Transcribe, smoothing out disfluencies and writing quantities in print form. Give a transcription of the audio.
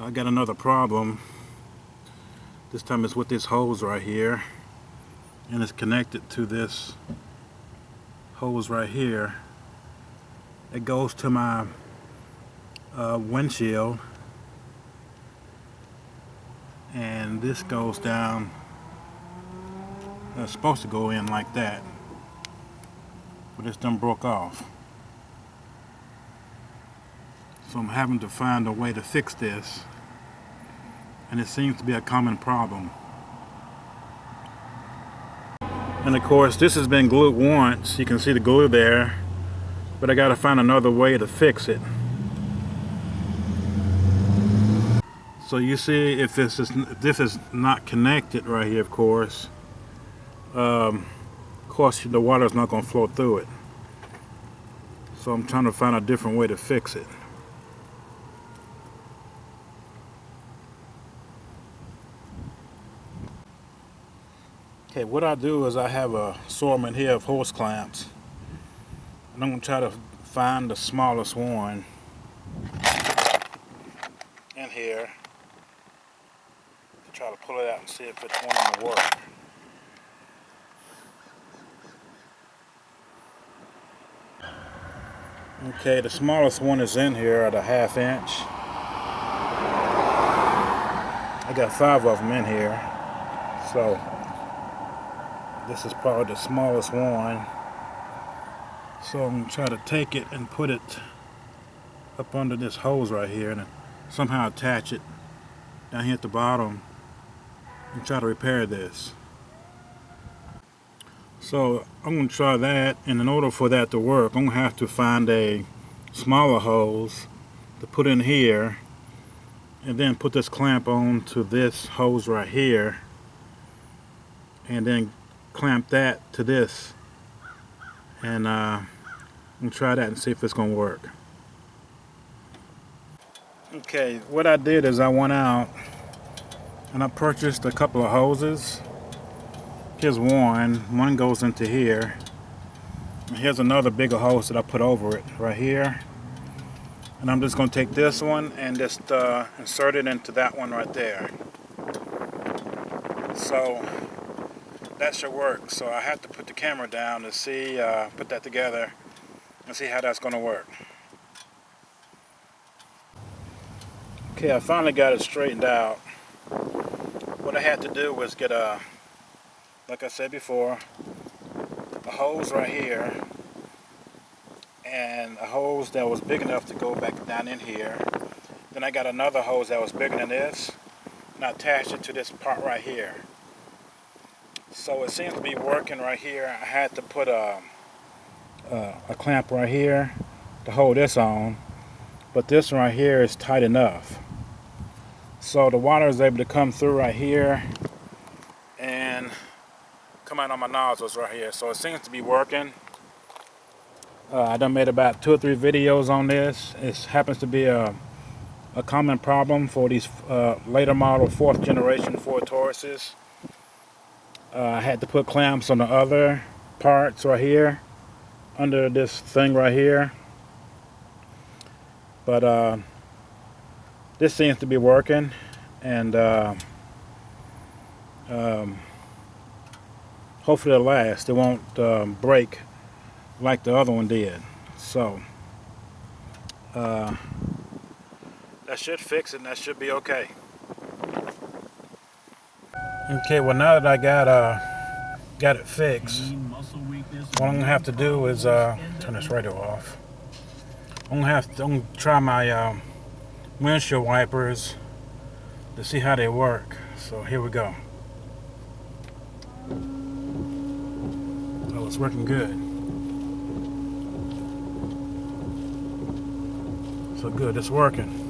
I got another problem. This time it's with this hose right here, and it's connected to this hose right here. It goes to my windshield, and this goes down. It's supposed to go in like that, but it's done broke off. So I'm having to find a way to fix this, and it seems to be a common problem. And of course, this has been glued once. You can see the glue there, but I got to find another way to fix it. So you see, if this is not connected right here, of course, the water is not going to flow through it. So I'm trying to find a different way to fix it. Okay, what I do is I have a assortment here of hose clamps, and I'm going to try to find the smallest one in here to try to pull it out and see if it's one to work. Okay, the smallest one is in here at a 1/2 inch. I got 5 of them in here, so this is probably the smallest one. So I'm going to try to take it and put it up under this hose right here and somehow attach it down here at the bottom and try to repair this. So I'm going to try that, and in order for that to work, I'm going to have to find a smaller hose to put in here and then put this clamp on to this hose right here and then clamp that to this, and I'm going to try that and see if it's going to work. Okay, what I did is I went out and I purchased a couple of hoses. Here's one goes into here, and here's another bigger hose that I put over it right here, and I'm just going to take this one and just insert it into that one right there. So that should work. So I have to put the camera down to see, put that together and see how that's going to work. Okay, I finally got it straightened out. What I had to do was get like I said before, a hose right here and a hose that was big enough to go back down in here. Then I got another hose that was bigger than this, and I attached it to this part right here. So it seems to be working right here. I had to put a clamp right here to hold this on, but this right here is tight enough. So the water is able to come through right here and come out on my nozzles right here. So it seems to be working. I done made about 2 or 3 videos on this. It happens to be a common problem for these later model 4th generation Ford Tauruses. I had to put clamps on the other parts right here under this thing right here, but this seems to be working, and hopefully it'll last. It won't break like the other one did. So that should fix it, and that should be okay. Okay, well, now that I got it fixed, what I'm gonna have to do is turn this radio off. I'm gonna try my windshield wipers to see how they work. So here we go. Oh, it's working good. So good, it's working.